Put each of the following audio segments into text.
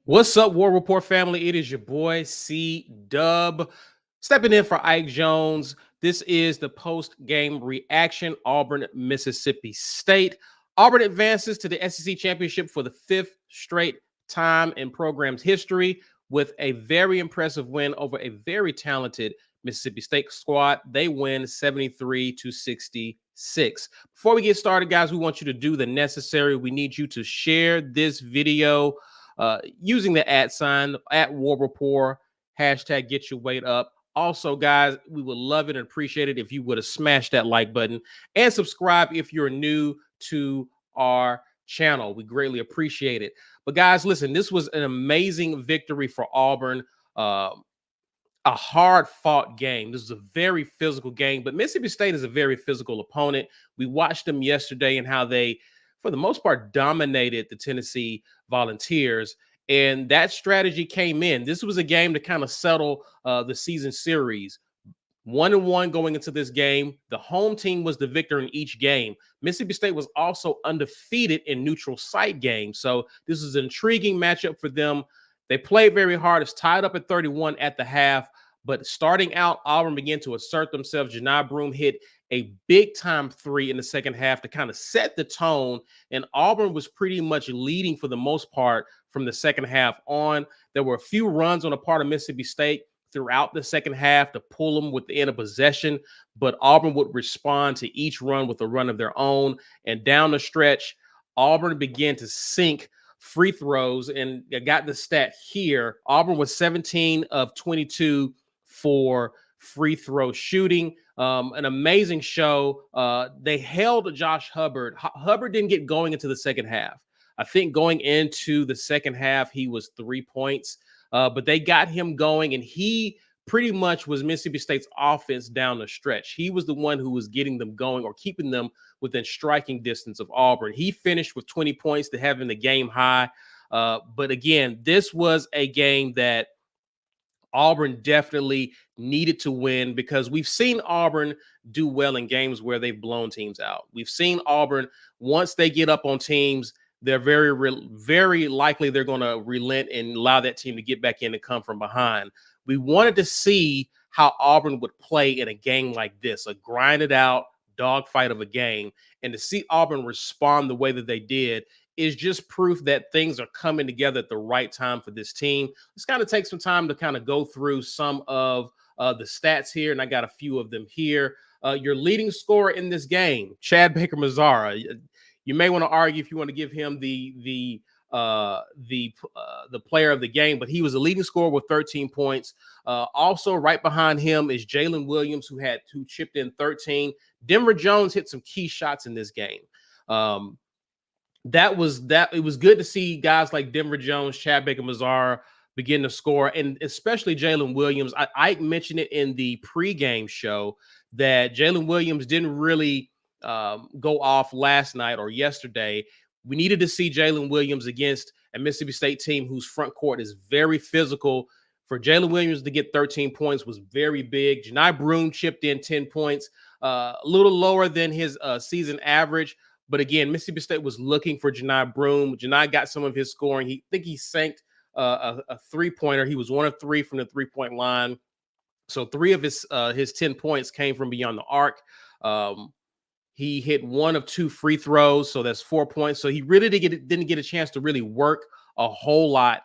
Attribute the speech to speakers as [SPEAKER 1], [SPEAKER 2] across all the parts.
[SPEAKER 1] What's up, War Report family? It is your boy C Dub stepping in for Ike Jones. This is the post-game reaction. Auburn, Mississippi State. Auburn advances to the SEC championship for the fifth straight time in program's history with a very impressive win over a very talented Mississippi State squad. They win 73-66. Before we get started, guys, we want you to do the necessary. We need you to share this video using the @ at War Report, hashtag get your weight up. Also, guys, we would love it and appreciate it if you would have smashed that like button and subscribe if you're new to our channel. We greatly appreciate it. But guys, listen, this was an amazing victory for Auburn. A hard-fought game. This is a very physical game, but Mississippi State is a very physical opponent. We watched them yesterday and how they, for the most part, dominated the Tennessee Volunteers, and that strategy came in. This was a game to kind of settle the season series. 1-1 going into this game. The home team was the victor in each game. Mississippi State was also undefeated in neutral site games, so this is an intriguing matchup for them. They played very hard. It's tied up at 31 at the half. But starting out, Auburn began to assert themselves. Janai Broome hit a big-time three in the second half to kind of set the tone. And Auburn was pretty much leading for the most part from the second half on. There were a few runs on the part of Mississippi State throughout the second half to pull them within a possession. But Auburn would respond to each run with a run of their own. And down the stretch, Auburn began to sink free throws, and I got the stat here. Auburn was 17 of 22 for free throw shooting. An amazing show. They held Josh Hubbard. Hubbard didn't get going into the second half. I think going into the second half, he was 3 points, but they got him going, and he pretty much was Mississippi State's offense down the stretch. He was the one who was getting them going or keeping them within striking distance of Auburn. He finished with 20 points to having the game high. But again, this was a game that Auburn definitely needed to win because we've seen Auburn do well in games where they've blown teams out. We've seen Auburn, once they get up on teams, they're very likely they're going to relent and allow that team to get back in and come from behind. We wanted to see how Auburn would play in a game like this, a grinded out dogfight of a game. And to see Auburn respond the way that they did is just proof that things are coming together at the right time for this team. Let's kind of take some time to kind of go through some of the stats here, and I got a few of them here. Your leading scorer in this game, Chad Baker-Mazara. You may want to argue if you want to give him the player of the game, but he was a leading scorer with 13 points. Also, right behind him is Jalen Williams, who chipped in 13. Denver Jones hit some key shots in this game. It was good to see guys like Denver Jones, Chad Baker-Mazara begin to score, and especially Jalen Williams. I mentioned it in the pregame show that Jalen Williams didn't really go off last night or yesterday. We needed to see Jalen Williams against a Mississippi State team whose front court is very physical. For Jalen Williams to get 13 points was very big. Janai Broome chipped in 10 points, a little lower than his season average. But again, Mississippi State was looking for Janai Broome. Janai got some of his scoring. He sank a three-pointer. He was 1 of 3 from the three-point line. So 3 of his 10 points came from beyond the arc. He hit 1 of 2 free throws, so that's 4 points. So he really didn't get a chance to really work a whole lot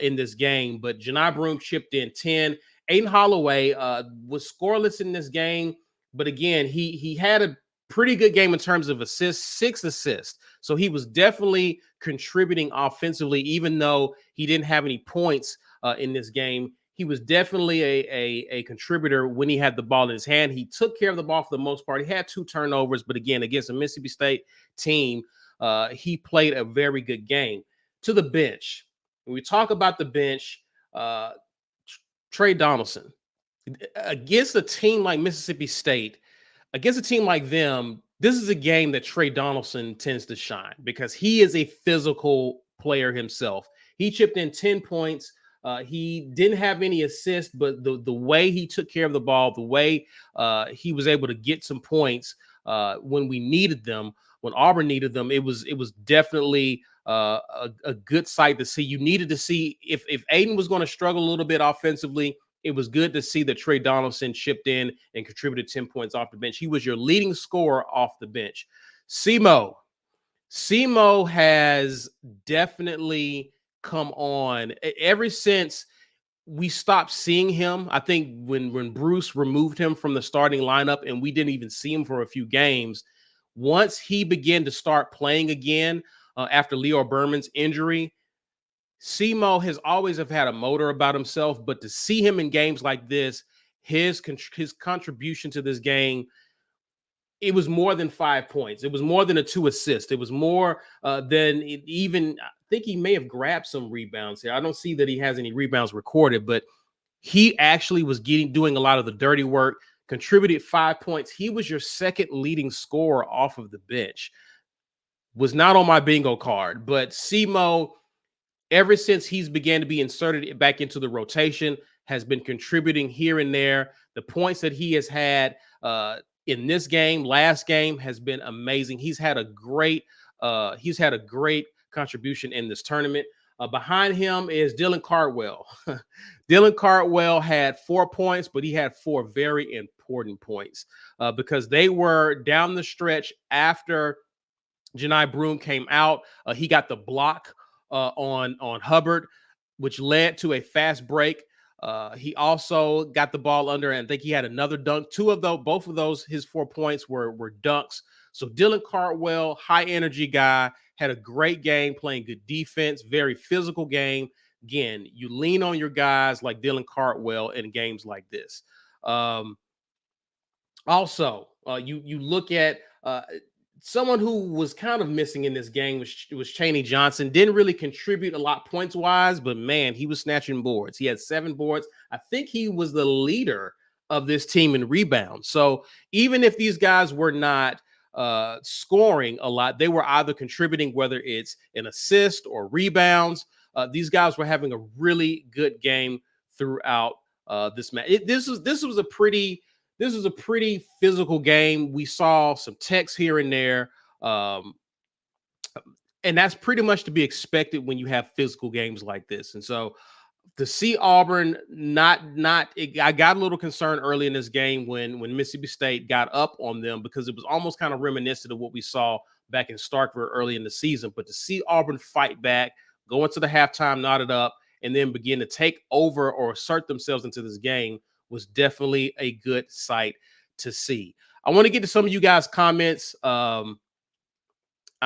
[SPEAKER 1] in this game. But Janai Broome chipped in 10. Aiden Holloway was scoreless in this game, but again, he had a pretty good game in terms of assists, 6 assists. So he was definitely contributing offensively, even though he didn't have any points in this game. He was definitely a contributor when he had the ball in his hand. He took care of the ball for the most part. He had 2 turnovers, but again, against a Mississippi State team, he played a very good game. To the bench, when we talk about the bench, Trey Donaldson, against a team like Mississippi State, against a team like them, this is a game that Trey Donaldson tends to shine because he is a physical player himself. He chipped in 10 points. He didn't have any assists, but the way he took care of the ball, the way he was able to get some points when we needed them, when Auburn needed them, it was definitely a good sight to see. You needed to see if Aiden was going to struggle a little bit offensively. It was good to see that Trey Donaldson chipped in and contributed 10 points off the bench. He was your leading scorer off the bench. Semo has definitely come on ever since we stopped seeing him. I think when Bruce removed him from the starting lineup and we didn't even see him for a few games, once he began to start playing again after Leo Berman's injury, Semo has always have had a motor about himself, but to see him in games like this, his contribution to this game, it was more than 5 points. It was more than a 2 assist. It was more than even, I think he may have grabbed some rebounds here. I don't see that he has any rebounds recorded, but he actually was doing a lot of the dirty work, contributed 5 points. He was your second leading scorer off of the bench. Was not on my bingo card, but Semo, ever since he's began to be inserted back into the rotation, has been contributing here and there. The points that he has had in this game, last game, has been amazing. He's had a great contribution in this tournament. Behind him is Dylan Cardwell. Dylan Cardwell had 4 points, but he had 4 very important points because they were down the stretch after Janai Broome came out. He got the block on Hubbard, which led to a fast break. He also got the ball under, and I think he had another dunk. Both of those, his 4 points were dunks. So Dylan Cardwell, high energy guy, had a great game, playing good defense, very physical game. Again, you lean on your guys like Dylan Cardwell in games like this. Also, you look at someone who was kind of missing in this game was Chaney Johnson. Didn't really contribute a lot points wise, but man, he was snatching boards. He had 7 boards. I think he was the leader of this team in rebounds. So even if these guys were not scoring a lot, they were either contributing, whether it's an assist or rebounds. These guys were having a really good game throughout this match. This was a pretty physical game. We saw some techs here and there. And that's pretty much to be expected when you have physical games like this. And so to see Auburn I got a little concerned early in this game when Mississippi State got up on them, because it was almost kind of reminiscent of what we saw back in Starkville early in the season. But to see Auburn fight back, go into the halftime knotted up, and then begin to take over or assert themselves into this game was definitely a good sight to see. I want to get to some of you guys' comments. I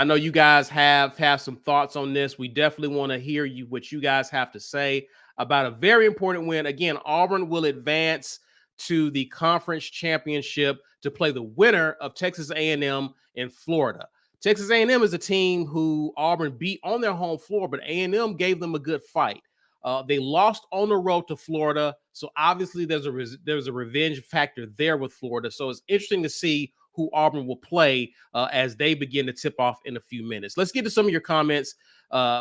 [SPEAKER 1] know you guys have some thoughts on this. We definitely want to hear what you guys have to say about a very important win. Again, Auburn will advance to the conference championship to play the winner of Texas A&M in Florida. Texas A&M is a team who Auburn beat on their home floor, but A&M gave them a good fight. They lost on the road to Florida, so obviously there's a revenge factor there with Florida. So it's interesting to see who Auburn will play as they begin to tip off in a few minutes. Let's get to some of your comments.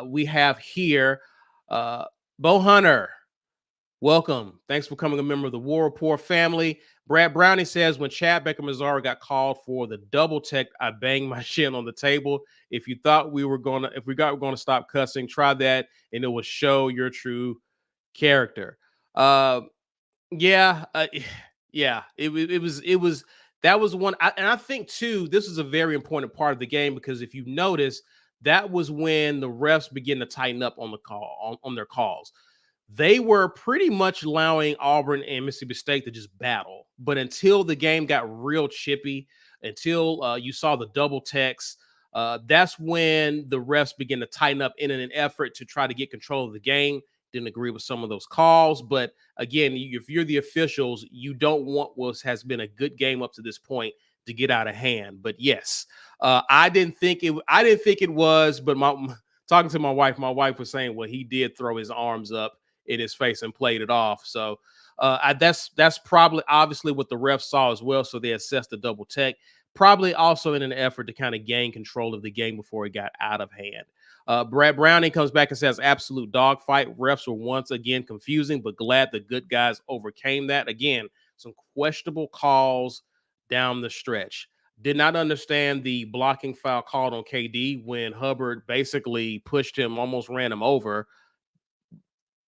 [SPEAKER 1] We have here Bo Hunter. Welcome. Thanks for becoming a member of the War Report family. Brad Browning says, when Chad Becker-Mazzara got called for the double tech, I banged my shin on the table. If you thought we were going to stop cussing, try that, and it will show your true character. It was that was one. And I think too, this is a very important part of the game, because if you notice, that was when the refs began to tighten up on the call on their calls. They were pretty much allowing Auburn and Mississippi State to just battle. But until the game got real chippy, until you saw the double techs, that's when the refs began to tighten up in an effort to try to get control of the game. Didn't agree with some of those calls. But again, if you're the officials, you don't want what has been a good game up to this point to get out of hand. But yes, I didn't think it was, but talking to my wife was saying, well, he did throw his arms up in his face and played it off. So that's probably obviously what the refs saw as well. So they assessed the double tech, probably also in an effort to kind of gain control of the game before it got out of hand. Brad Browning comes back and says, absolute dogfight. Refs were once again confusing, but glad the good guys overcame that. Again, some questionable calls down the stretch. Did not understand the blocking foul called on KD when Hubbard basically pushed him, almost ran him over.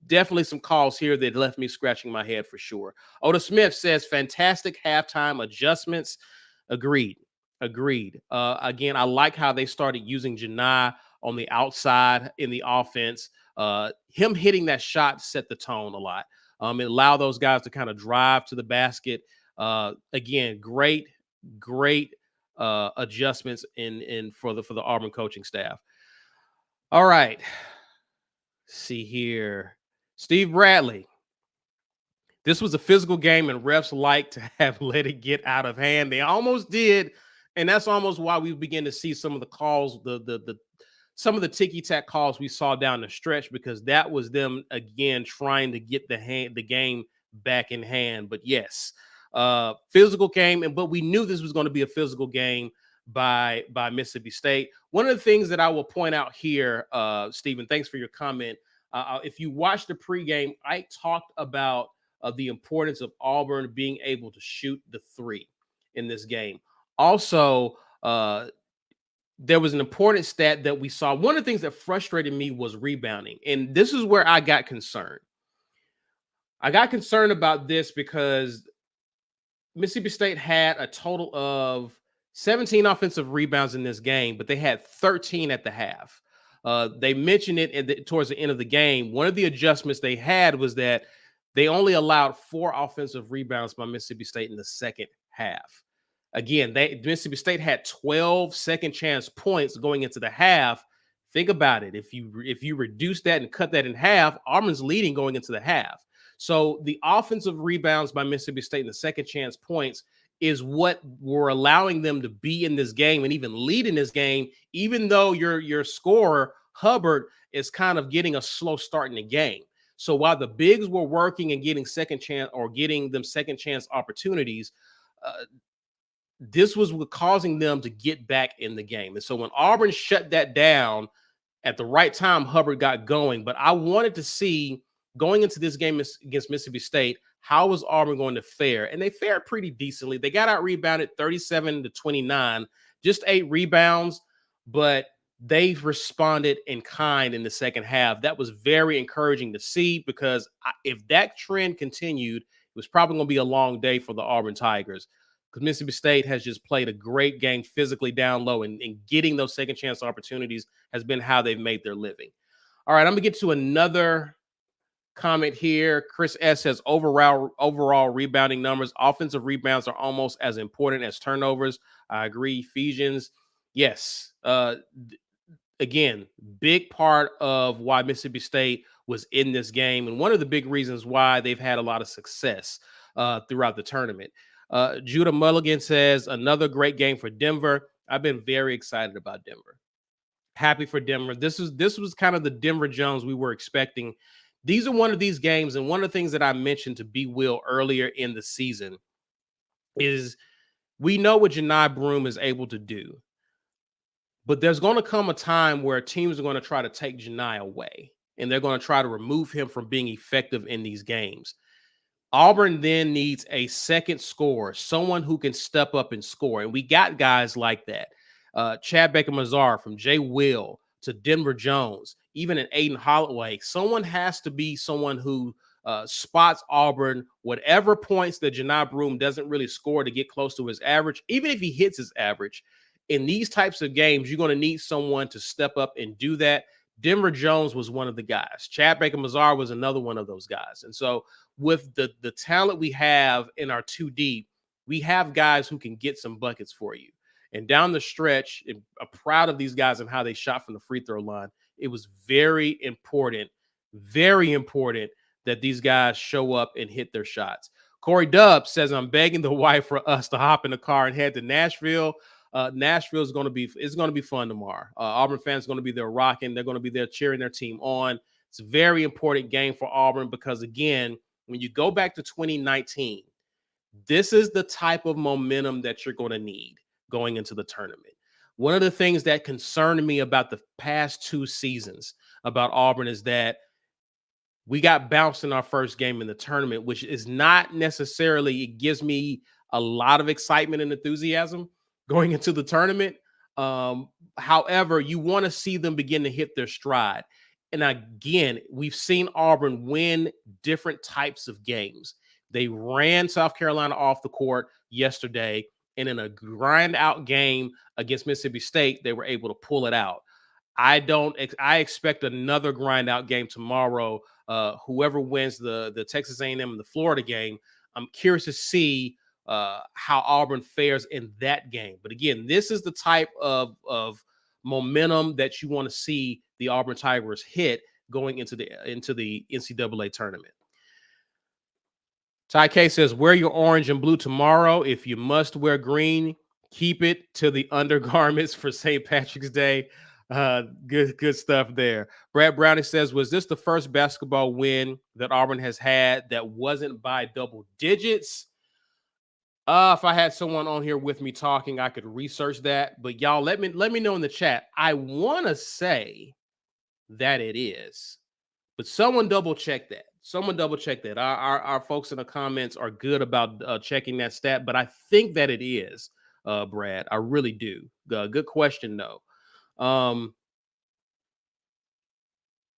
[SPEAKER 1] Definitely some calls here that left me scratching my head for sure. Oda Smith says fantastic halftime adjustments. Agreed. Agreed. Again, I like how they started using Janai on the outside in the offense. Him hitting that shot set the tone a lot. It allowed those guys to kind of drive to the basket. Again, great adjustments in for the Auburn coaching staff. All right. See here. Steve Bradley. This was a physical game, and refs like to have let it get out of hand. They almost did, and that's almost why we begin to see some of the calls, some of the ticky-tack calls we saw down the stretch, because that was them again trying to get the game back in hand. But yes, physical game, but we knew this was going to be a physical game by Mississippi State. One of the things that I will point out here, Stephen, thanks for your comment. If you watch the pregame, I talked about the importance of Auburn being able to shoot the three in this game. Also, there was an important stat that we saw. One of the things that frustrated me was rebounding. And this is where I got concerned. I got concerned about this because Mississippi State had a total of 17 offensive rebounds in this game, but they had 13 at the half. They mentioned it towards the end of the game. One of the adjustments they had was that they only allowed 4 offensive rebounds by Mississippi State in the second half. Again, Mississippi State had 12 second chance points going into the half. Think about it. If you reduce that and cut that in half, Auburn's leading going into the half. So the offensive rebounds by Mississippi State in the second chance points is what were allowing them to be in this game and even lead in this game, even though your scorer, Hubbard, is kind of getting a slow start in the game. So while the bigs were working and getting second chance opportunities, this was causing them to get back in the game. And so when Auburn shut that down at the right time, Hubbard got going. But I wanted to see, going into this game against Mississippi State, how was Auburn going to fare? And they fared pretty decently. They got out rebounded 37-29, just 8 rebounds, but they responded in kind in the second half. That was very encouraging to see, because if that trend continued, it was probably going to be a long day for the Auburn Tigers, because Mississippi State has just played a great game physically down low, and getting those second chance opportunities has been how they've made their living. All right, I'm going to get to another comment here. Chris S. says overall rebounding numbers. Offensive rebounds are almost as important as turnovers. I agree. Ephesians. Yes. Again, big part of why Mississippi State was in this game, and one of the big reasons why they've had a lot of success throughout the tournament. Judah Mulligan says another great game for Denver. I've been very excited about Denver. Happy for Denver. This was kind of the Denver Jones we were expecting. These are one of these games, and one of the things that I mentioned to B. Will earlier in the season is we know what Janai Broome is able to do, but there's going to come a time where teams are going to try to take Janai away, and they're going to try to remove him from being effective in these games. Auburn then needs a second scorer, someone who can step up and score, and we got guys like that. Chad Baker-Mazar, from Jay Will to Denver Jones, even an Aiden Holloway. Someone has to be someone who spots Auburn, whatever points that Janai Broome doesn't really score, to get close to his average. Even if he hits his average, in these types of games, you're going to need someone to step up and do that. Denver Jones was one of the guys. Chad Baker-Mazar was another one of those guys. And so with the talent we have in our 2D, we have guys who can get some buckets for you. And down the stretch, I'm proud of these guys and how they shot from the free throw line. It was very important that these guys show up and hit their shots. Corey Dubb says, I'm begging the wife for us to hop in the car and head to Nashville. Nashville is going to be fun tomorrow. Auburn fans are going to be there rocking. They're going to be there cheering their team on. It's a very important game for Auburn because, again, when you go back to 2019, this is the type of momentum that you're going to need going into the tournament. One of the things that concerned me about the past 2 seasons about Auburn is that we got bounced in our first game in the tournament, which is not necessarily, it gives me a lot of excitement and enthusiasm, going into the tournament. However, you want to see them begin to hit their stride. And again, we've seen Auburn win different types of games. They ran South Carolina off the court yesterday, and in a grind out game against Mississippi State, they were able to pull it out. I expect another grind out game tomorrow. Whoever wins the Texas A&M and the Florida game, I'm curious to see how Auburn fares in that game. But again, this is the type of momentum that you want to see the Auburn Tigers hit going into the NCAA tournament. Ty K says, wear your orange and blue tomorrow. If you must wear green, keep it to the undergarments for St. Patrick's Day. Good stuff there. Brad Browning says, was this the first basketball win that Auburn has had that wasn't by double digits? If I had someone on here with me talking, I could research that. But y'all, let me know in the chat. I want to say that it is, but someone double check that. Someone double check that. Our folks in the comments are good about checking that stat, but I think that it is, Brad. I really do. Good question, though.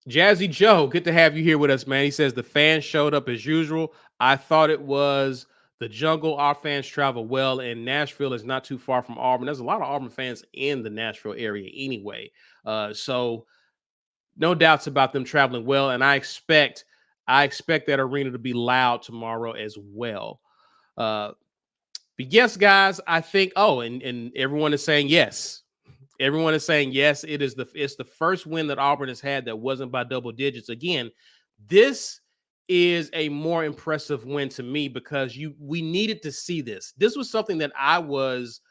[SPEAKER 1] Jazzy Joe, good to have you here with us, man. He says the fans showed up as usual. I thought it was the jungle. Our fans travel well, and Nashville is not too far from Auburn. There's a lot of Auburn fans in the Nashville area anyway. So no doubts about them traveling well, and I expect that arena to be loud tomorrow as well. But yes, guys, I think. Oh, and everyone is saying yes. Everyone is saying yes. It's the first win that Auburn has had that wasn't by double digits. Again, this is a more impressive win to me because we needed to see this. This was something that I was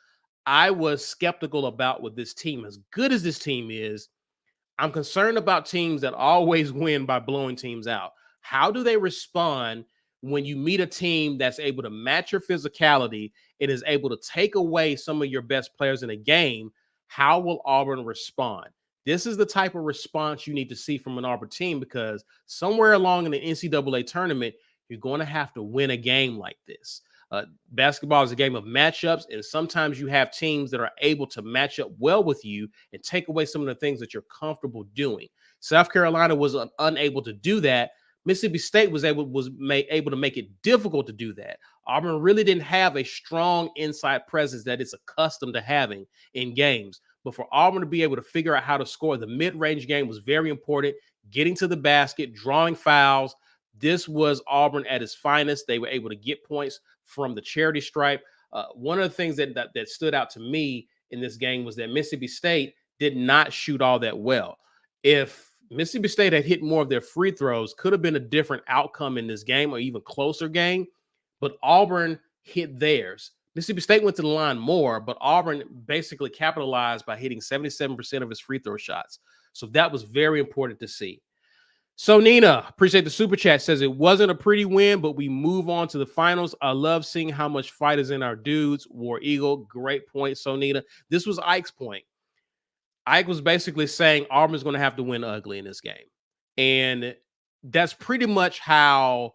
[SPEAKER 1] skeptical about with this team. As good as this team is, I'm concerned about teams that always win by blowing teams out. How do they respond when you meet a team that's able to match your physicality and is able to take away some of your best players in a game? How will Auburn respond? This is the type of response you need to see from an Auburn team, because somewhere along in the NCAA tournament, you're going to have to win a game like this. Basketball is a game of matchups, and sometimes you have teams that are able to match up well with you and take away some of the things that you're comfortable doing. South Carolina was unable to do that. Mississippi State was able to make it difficult to do that. Auburn really didn't have a strong inside presence that it's accustomed to having in games. But for Auburn to be able to figure out how to score, the mid-range game was very important. Getting to the basket, drawing fouls. This was Auburn at its finest. They were able to get points from the charity stripe. One of the things that stood out to me in this game was that Mississippi State did not shoot all that well. If Mississippi State had hit more of their free throws, could have been a different outcome in this game or even closer game. But Auburn hit theirs. Mississippi State went to the line more, but Auburn basically capitalized by hitting 77% of his free throw shots. So that was very important to see. So Nina, appreciate the super chat, says it wasn't a pretty win, but we move on to the finals. I love seeing how much fight is in our dudes. War Eagle, great point. So Nina, this was Ike's point. Ike was basically saying Auburn's going to have to win ugly in this game. And that's pretty much how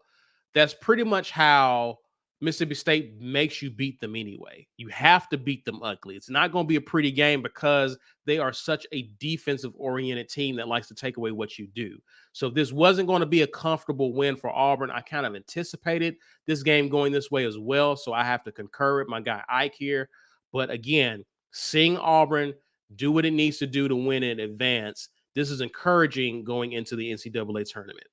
[SPEAKER 1] Mississippi State makes you beat them anyway. You have to beat them ugly. It's not going to be a pretty game because they are such a defensive-oriented team that likes to take away what you do. So this wasn't going to be a comfortable win for Auburn. I kind of anticipated this game going this way as well, so I have to concur with my guy Ike here. But again, seeing Auburn do what it needs to do to win in advance, this is encouraging going into the NCAA tournament.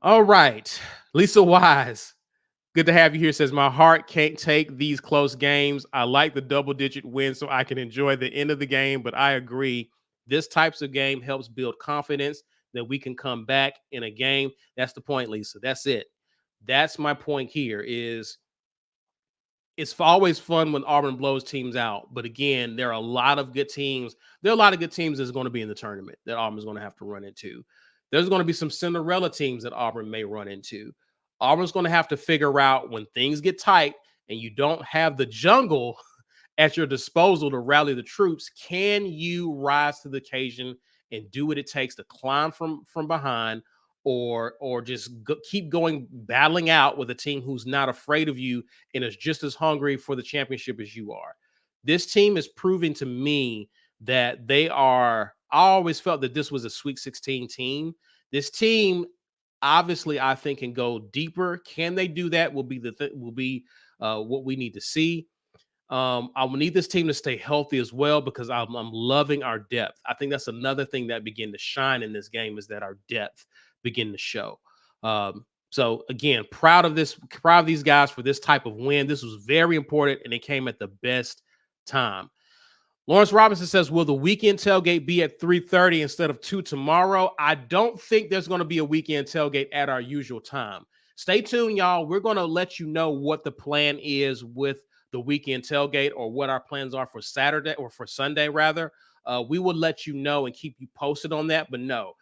[SPEAKER 1] All right, Lisa Wise, good to have you here. Says, my heart can't take these close games. I like the double-digit win so I can enjoy the end of the game, but I agree. This types of game helps build confidence that we can come back in a game. That's the point, Lisa. That's it. That's my point here is it's always fun when Auburn blows teams out. But again, there are a lot of good teams. There are a lot of good teams that's going to be in the tournament that Auburn's going to have to run into. There's going to be some Cinderella teams that Auburn may run into. Auburn's going to have to figure out when things get tight and you don't have the jungle at your disposal to rally the troops, can you rise to the occasion and do what it takes to climb from behind, or just keep going battling out with a team who's not afraid of you and is just as hungry for the championship as you are. This team is proving to me that they are. I always felt that this was a Sweet 16 team. This team, obviously, I think can go deeper. Can they do that? Will be what we need to see. I will need this team to stay healthy as well because I'm loving our depth. I think that's another thing that began to shine in this game is that our depth begin to show. So again, proud of these guys for this type of win. This was very important and it came at the best time. Lawrence Robinson says, will the weekend tailgate be at 3:30 instead of 2 tomorrow? I don't think there's going to be a weekend tailgate at our usual time. Stay tuned, y'all. We're going to let you know what the plan is with the weekend tailgate or what our plans are for Saturday or for Sunday, rather. We will let you know and keep you posted on that. But no,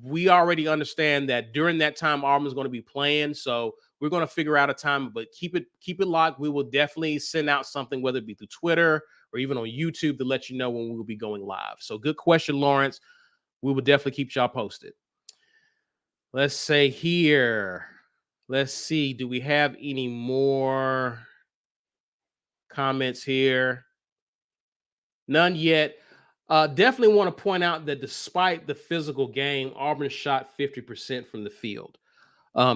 [SPEAKER 1] we already understand that during that time, Auburn's going to be playing. So we're going to figure out a time, but keep it locked. We will definitely send out something, whether it be through Twitter or even on YouTube, to let you know when we will be going live. So good question, Lawrence. We will definitely keep y'all posted. Let's say here. Let's see. Do we have any more comments here? None yet. Definitely want to point out that despite the physical game, Auburn shot 50% from the field.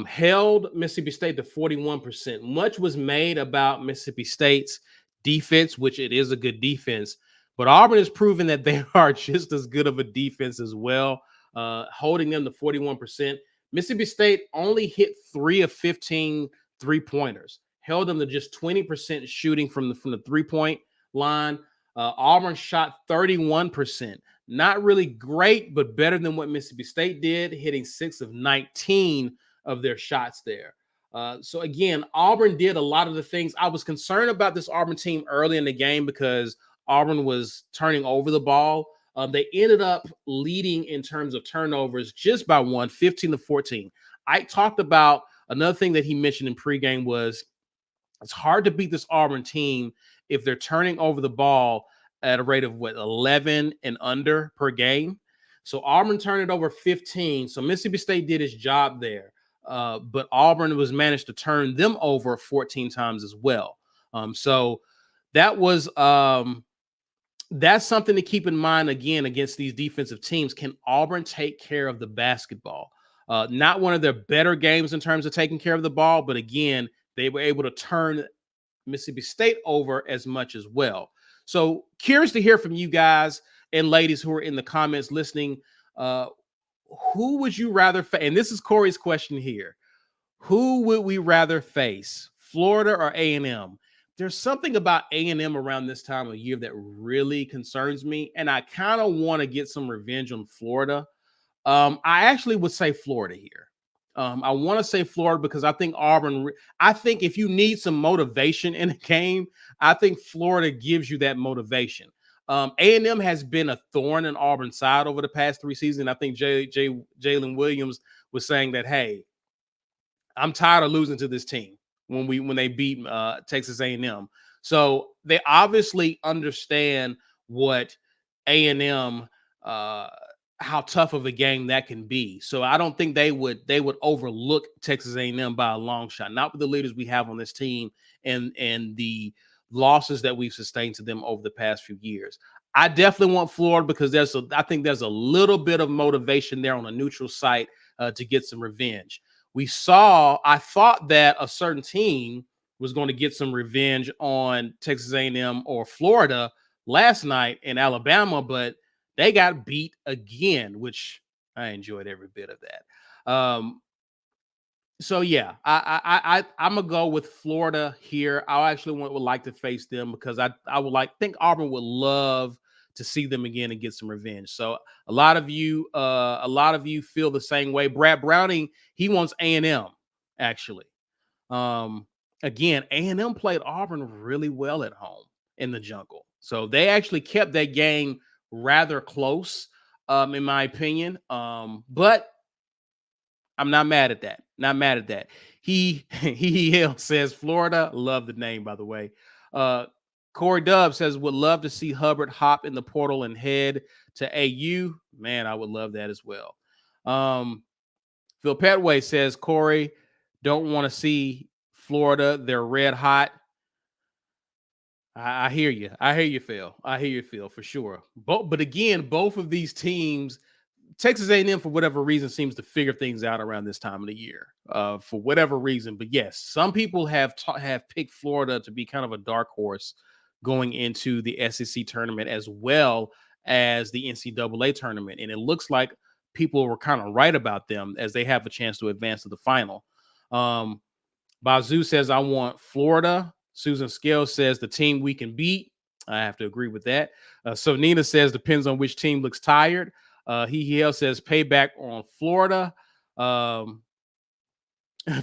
[SPEAKER 1] Held Mississippi State to 41%. Much was made about Mississippi State's defense, which it is a good defense, but Auburn has proven that they are just as good of a defense as well, holding them to 41%. Mississippi State only hit 3 of 15 3-pointers, held them to just 20% shooting from the 3-point line. Auburn shot 31%. Not really great, but better than what Mississippi State did, hitting 6 of 19 of their shots there. So again, Auburn did a lot of the things. I was concerned about this Auburn team early in the game because Auburn was turning over the ball. They ended up leading in terms of turnovers just by 15-14. I talked about another thing that he mentioned in pregame was it's hard to beat this Auburn team if they're turning over the ball at a rate of 11 and under per game. So Auburn turned it over 15. So Mississippi State did its job there. But Auburn was managed to turn them over 14 times as well. So that was that's something to keep in mind again against these defensive teams. Can Auburn take care of the basketball? Not one of their better games in terms of taking care of the ball, but again, they were able to turn Mississippi State over as much as well. So curious to hear from you guys and ladies who are in the comments listening. Who would you rather face? And this is Corey's question here. Who would we rather face, Florida or A&M? There's something about A&M around this time of year that really concerns me, and I kind of want to get some revenge on Florida. I actually would say Florida here. I want to say Florida because I think Auburn. I think if you need some motivation in a game, I think Florida gives you that motivation. A&M has been a thorn in Auburn's side over the past 3 seasons. I think Jalen Williams was saying that, hey, I'm tired of losing to this team when they beat Texas A&M. So they obviously understand what A&M how tough of a game that can be. So I don't think they would overlook Texas A&M by a long shot. Not with the leaders we have on this team and the losses that we've sustained to them over the past few years. I definitely want Florida because I think there's a little bit of motivation there on a neutral site to get some revenge. I thought that a certain team was going to get some revenge on Texas A&M or Florida last night in Alabama, but they got beat again, which I enjoyed every bit of that. So yeah, I'm gonna go with Florida here. I actually would like to face them because I think Auburn would love to see them again and get some revenge. So a lot of you feel the same way. Brad Browning, he wants A&M actually. Again, A&M played Auburn really well at home in the jungle, so they actually kept that game rather close, in my opinion. But I'm not mad at that. Not mad at that. He says Florida. Love the name, by the way. Corey Dub says would love to see Hubbard hop in the portal and head to AU. Man, I would love that as well. Phil Petway says, Corey, don't want to see Florida. They're red hot. I hear you. I hear you, Phil. I hear you, Phil, for sure. But again, both of these teams, Texas A&M, for whatever reason, seems to figure things out around this time of the year, for whatever reason. But yes, some people have picked Florida to be kind of a dark horse going into the SEC tournament as well as the NCAA tournament, and it looks like people were kind of right about them as they have a chance to advance to the final. Bazoo says, I want Florida. Susan Scales says, the team we can beat. I have to agree with that. So Nina says, depends on which team looks tired. He says, payback on Florida.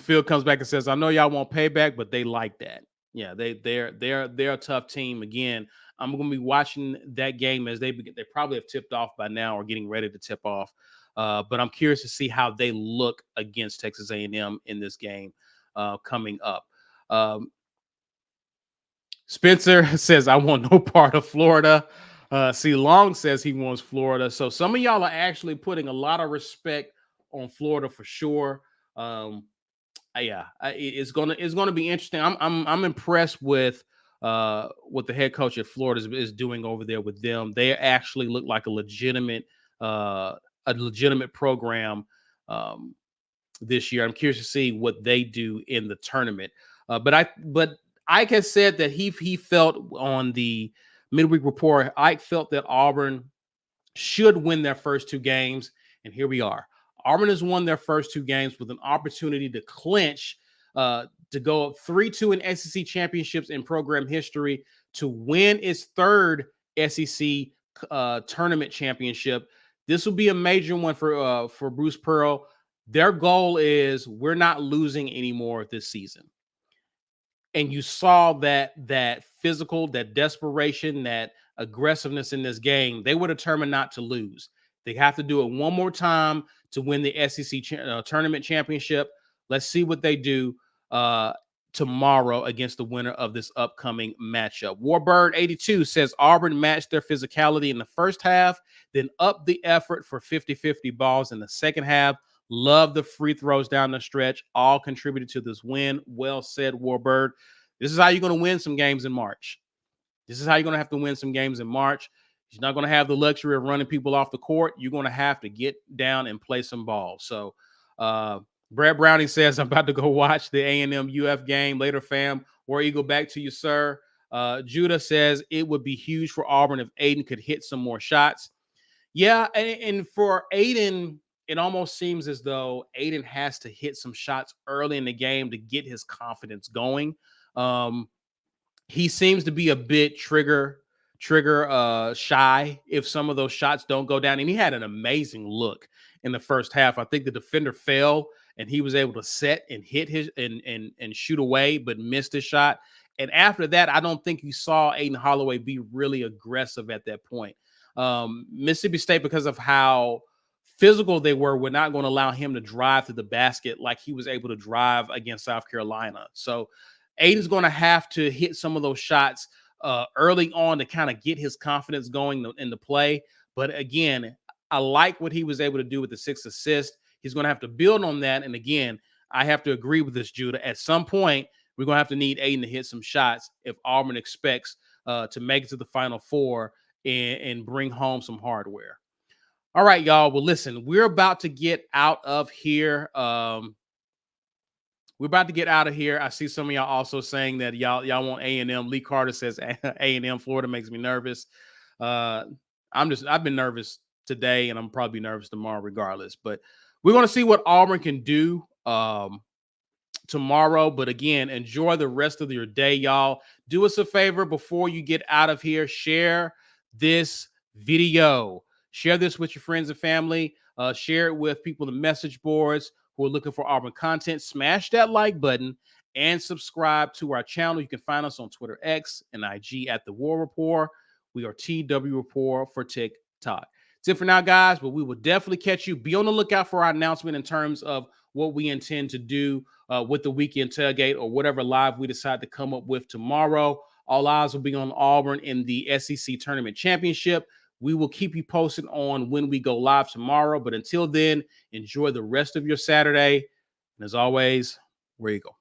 [SPEAKER 1] Phil comes back and says, I know y'all want payback, but they like that. Yeah, they're a tough team. Again, I'm going to be watching that game as they probably have tipped off by now or getting ready to tip off. But I'm curious to see how they look against Texas A&M in this game coming up. Spencer says, I want no part of Florida. C. Long says he wants Florida. So some of y'all are actually putting a lot of respect on Florida for sure. It's gonna be interesting. I'm impressed with what the head coach at Florida is doing over there with them. They actually look like a legitimate program this year. I'm curious to see what they do in the tournament. But Ike has said that he felt on the midweek report, Ike felt that Auburn should win their first two games, and here we are. Auburn has won their first two games with an opportunity to clinch, to go up 3-2 in SEC championships in program history, to win its third SEC tournament championship. This will be a major one for Bruce Pearl. Their goal is we're not losing anymore this season. And you saw that physical, that desperation, that aggressiveness in this game. They were determined not to lose. They have to do it one more time to win the SEC tournament championship. Let's see what they do tomorrow against the winner of this upcoming matchup. Warbird82 says Auburn matched their physicality in the first half, then upped the effort for 50-50 balls in the second half. Love the free throws down the stretch. All contributed to this win. Well said, Warbird. This is how you're going to win some games in March. This is how you're going to have to win some games in March. You're not going to have the luxury of running people off the court. You're going to have to get down and play some ball. So Brad Browning says, I'm about to go watch the A&M UF game later, fam. War Eagle, back to you, sir. Judah says it would be huge for Auburn if Aiden could hit some more shots. Yeah, and for Aiden, it almost seems as though Aiden has to hit some shots early in the game to get his confidence going. He seems to be a bit trigger shy if some of those shots don't go down. And he had an amazing look in the first half. I think the defender fell and he was able to set and hit his and shoot away, but missed his shot. And after that, I don't think you saw Aiden Holloway be really aggressive at that point. Mississippi State, because of how physical they were not going to allow him to drive to the basket like he was able to drive against South Carolina. So Aiden's going to have to hit some of those shots early on to kind of get his confidence going in the play. But again, I like what he was able to do with the 6 assists. He's going to have to build on that. And again, I have to agree with this, Judah. At some point, we're going to have to need Aiden to hit some shots if Auburn expects to make it to the Final Four and bring home some hardware. All right, y'all. Well, listen, we're about to get out of here. I see some of y'all also saying that y'all want A&M. Lee Carter says A&M Florida makes me nervous. I've been nervous today, and I'm probably nervous tomorrow regardless. But we're going to see what Auburn can do tomorrow. But again, enjoy the rest of your day, y'all. Do us a favor before you get out of here. Share this video. Share this with your friends and family. Share it with people in the message boards who are looking for Auburn content. Smash that like button and subscribe to our channel. You can find us on Twitter, X, and IG at The War Report. We are TW Report for TikTok. That's it for now, guys, but we will definitely catch you. Be on the lookout for our announcement in terms of what we intend to do with the weekend tailgate or whatever live we decide to come up with tomorrow. All eyes will be on Auburn in the SEC Tournament Championship. We will keep you posted on when we go live tomorrow. But until then, enjoy the rest of your Saturday. And as always, where you go.